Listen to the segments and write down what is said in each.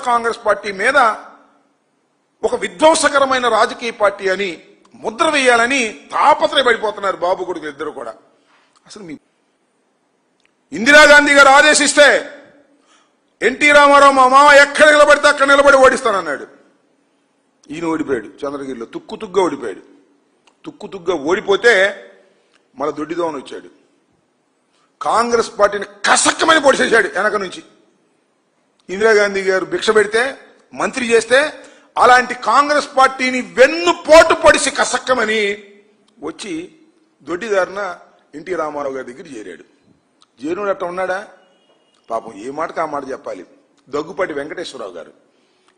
YSR Congress party మీద ఒక విధ్వంసకరమైన రాజకీయ పార్టీ అని ముద్ర వేయాలని తాపత్రయపడిపోతున్నారు బాబు కొడుకులు ఇద్దరు కూడా. అసలు మీ ఇందిరాగాంధీ గారు ఆదేశిస్తే ఎన్టీ రామారావు మా మామ ఎక్కడ నిలబడితే అక్కడ నిలబడి ఓడిస్తానన్నాడు. ఈయన ఓడిపోయాడు, చంద్రగిరిలో తుక్కుతుగ్గా ఓడిపోయాడు. తుక్కుతుగ్గా ఓడిపోతే మళ్ళీ దొడ్డిదోమని వచ్చాడు. కాంగ్రెస్ పార్టీని కసక్కమని పొడిచేశాడు వెనక నుంచి. ఇందిరాగాంధీ గారు భిక్ష పెడితే మంత్రి చేస్తే అలాంటి కాంగ్రెస్ పార్టీని వెన్నుపోటు పొడిసి కసక్కమని వచ్చి దొడ్డిదారిన ఎన్టీ రామారావు గారి దగ్గర చేరాడు. చేరుడు అట్ట ఉన్నాడా? పాపం ఏ మాటకు ఆ మాట చెప్పాలి. దగ్గుపాటి వెంకటేశ్వరరావు గారు,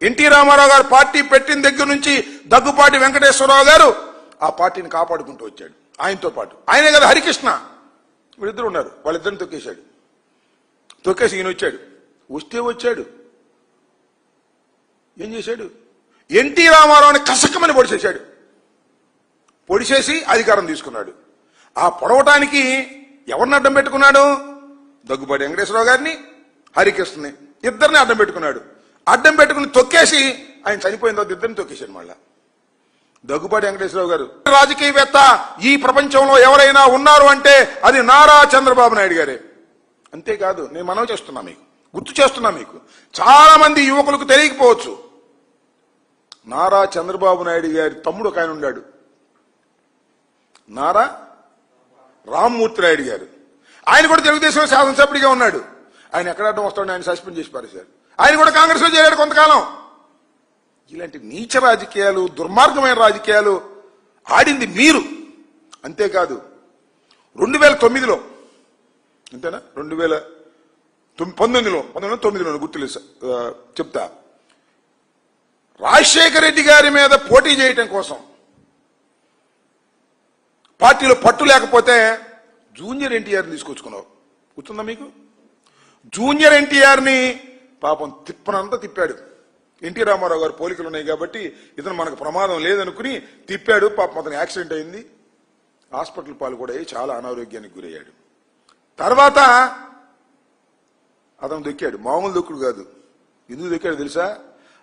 ఎన్టీ రామారావు గారు పార్టీ పెట్టిన దగ్గర నుంచి దగ్గుపాటి వెంకటేశ్వరరావు గారు ఆ పార్టీని కాపాడుకుంటూ వచ్చాడు. ఆయనతో పాటు ఆయనే కదా హరికృష్ణ, వీళ్ళిద్దరు ఉన్నారు. వాళ్ళిద్దరిని తొక్కేశాడు. తొక్కేసి ఈయన వచ్చాడు. వస్తే వచ్చాడు ఏం చేశాడు? ఎన్టీ రామారావుని కసక్కమని పొడిచేశాడు. పొడిచేసి అధికారం తీసుకున్నాడు. ఆ పొడవటానికి ఎవరిని అడ్డం పెట్టుకున్నాడు? దగ్గుపాటి వెంకటేశ్వరరావు గారిని, హరికృష్ణని, ఇద్దరిని అడ్డం పెట్టుకున్నాడు. అడ్డం పెట్టుకుని తొక్కేసి ఆయన చనిపోయిన తర్వాత ఇద్దరిని తొక్కేశాడు. మళ్ళా దగ్గుపాటి వెంకటేశ్వరరావు గారు రాజకీయవేత్త ఈ ప్రపంచంలో ఎవరైనా ఉన్నారు అంటే అది నారా చంద్రబాబు నాయుడు గారే. అంతేకాదు, నేను మనవి చేస్తున్నా, మీకు గుర్తు చేస్తున్నా, మీకు చాలా మంది యువకులకు తెలియకపోవచ్చు, నారా చంద్రబాబు నాయుడు గారి తమ్ముడు ఒక ఆయన ఉన్నాడు, నారా రామ్మూర్తి నాయుడు గారు. ఆయన కూడా తెలుగుదేశం శాసనసభ్యుడిగా ఉన్నాడు. ఆయన ఎక్కడ అడ్డం వస్తాడని ఆయన సస్పెండ్ చేసి పారేశారు. ఆయన కూడా కాంగ్రెస్ లో చేరాడు కొంతకాలం. ఇలాంటి నీచ రాజకీయాలు, దుర్మార్గమైన రాజకీయాలు ఆడింది మీరు. అంతేకాదు 2009లో అంతేనా 2019లో గుర్తులేదు చెప్తా, రాజశేఖర రెడ్డి గారి మీద పోటీ చేయటం కోసం పార్టీలో పట్టు లేకపోతే జూనియర్ ఎన్టీఆర్ని తీసుకొచ్చుకున్నావు. గుర్తుందా మీకు? జూనియర్ ఎన్టీఆర్ని పాపం తిప్పనంతా తిప్పాడు. ఎన్టీ రామారావు గారు పోలికలు ఉన్నాయి కాబట్టి ఇతను మనకు ప్రమాదం లేదనుకుని తిప్పాడు. పాపం అతను యాక్సిడెంట్ అయింది, హాస్పిటల్ పాలు కూడా అయ్యి చాలా అనారోగ్యానికి గురయ్యాడు. తర్వాత అతను దొక్కాడు, మామూలు దొక్కుడు కాదు. ఎందుకు దొక్కాడు తెలుసా?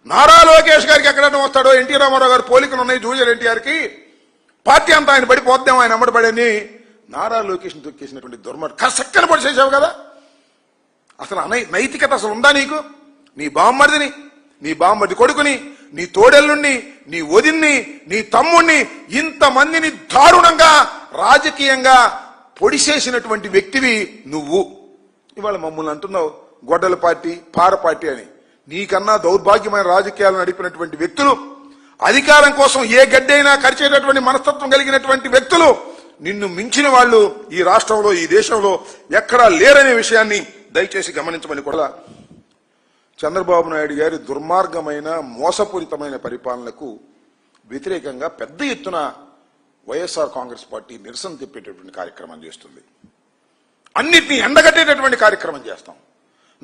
నారా లోకేష్ గారికి ఎక్కడన్నా వస్తాడో, ఎన్టీ రామారావు గారు పోలికలు ఉన్నాయి జూనియర్ ఎన్టీఆర్కి, పార్టీ అంతా ఆయన పడిపోద్దాం, ఆయన అమ్మడిపడని నారా లోకేష్ని తొక్కేసినటువంటి దుర్మార్గం కసక్కన పడి చేసావు కదా. అసలు నైతికత అసలు ఉందా నీకు? నీ బామ్మర్దిని, నీ బామ్మర్ది కొడుకుని, నీ తోడెల్లుణ్ణి, నీ వదిన్ని, నీ తమ్ముణ్ణి, ఇంతమందిని దారుణంగా రాజకీయంగా పొడిసేసినటువంటి వ్యక్తివి నువ్వు. ఇవాళ మమ్మల్ని అంటున్నావు గొడ్డల పార్టీ, పార పార్టీ అని. నీకన్నా దౌర్భాగ్యమైన రాజకీయాలు నడిపినటువంటి వ్యక్తులు, అధికారం కోసం ఏ గడ్డైనా కరిచేటటువంటి మనస్తత్వం కలిగినటువంటి వ్యక్తులు, నిన్ను మించిన వాళ్ళు ఈ రాష్ట్రంలో, ఈ దేశంలో ఎక్కడా లేరనే విషయాన్ని దయచేసి గమనించమని కూడా. చంద్రబాబు నాయుడు గారి దుర్మార్గమైన, మోసపూరితమైన పరిపాలనకు వ్యతిరేకంగా పెద్ద ఎత్తున వైఎస్ఆర్ కాంగ్రెస్ పార్టీ నిరసన తెప్పేటటువంటి కార్యక్రమం చేస్తుంది. అన్నిటినీ ఎండగట్టేటటువంటి కార్యక్రమం చేస్తాం.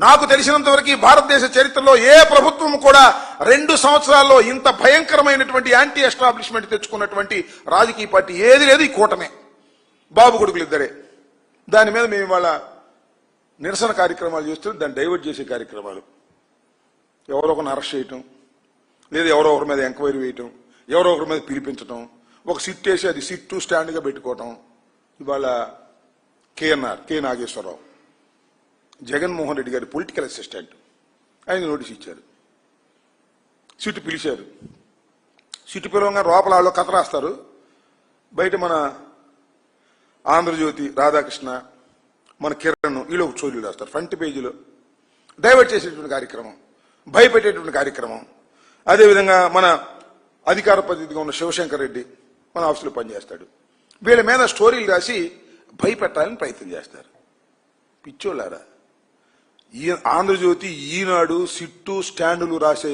నాకు తెలిసినంత వరకు భారతదేశ చరిత్రలో ఏ ప్రభుత్వం కూడా 2 సంవత్సరాల్లో ఇంత భయంకరమైనటువంటి యాంటీ ఎస్టాబ్లిష్మెంట్ తెచ్చుకున్నటువంటి రాజకీయ పార్టీ ఏది లేదు. ఈ కూటమే, బాబు కొడుకులు ఇద్దరే. దాని మీద మేము ఇవాళ నిరసన కార్యక్రమాలు చేస్తూ దాన్ని డైవర్ట్ చేసే కార్యక్రమాలు, ఎవరో ఒకరిని అరెస్ట్ చేయటం, లేదా ఎవరో ఒకరి మీద ఎంక్వైరీ వేయటం, ఎవరో ఒకరి మీద పిలిపించటం, ఒక సిట్ వేసి అది సిట్టు స్టాండ్గా పెట్టుకోవటం. ఇవాళ కె నాగేశ్వరరావు, జగన్మోహన్ రెడ్డి గారి పొలిటికల్ అసిస్టెంట్, ఆయన నోటీస్ ఇచ్చారు. సిట్టు పిలిచారు. సిట్టు పిలవంగా లోపల వాళ్ళు కథ రాస్తారు, బయట మన ఆంధ్రజ్యోతి రాధాకృష్ణ, మన కిరణ్, వీళ్ళు ఒక చోరీలు రాస్తారు ఫ్రంట్ పేజీలో. డైవర్ట్ చేసేటువంటి కార్యక్రమం, భయపెట్టేటువంటి కార్యక్రమం. అదేవిధంగా మన అధికార ప్రతినిధిగా ఉన్న శివశంకర్ రెడ్డి మన ఆఫీసులో పనిచేస్తాడు. వీళ్ళ మీద స్టోరీలు రాసి భయపెట్టాలని ప్రయత్నం చేస్తారు. పిచ్చోళ్ళారా, ఆంధ్రజ్యోతి, ఈనాడు, సిట్టు స్టాండులు రాసే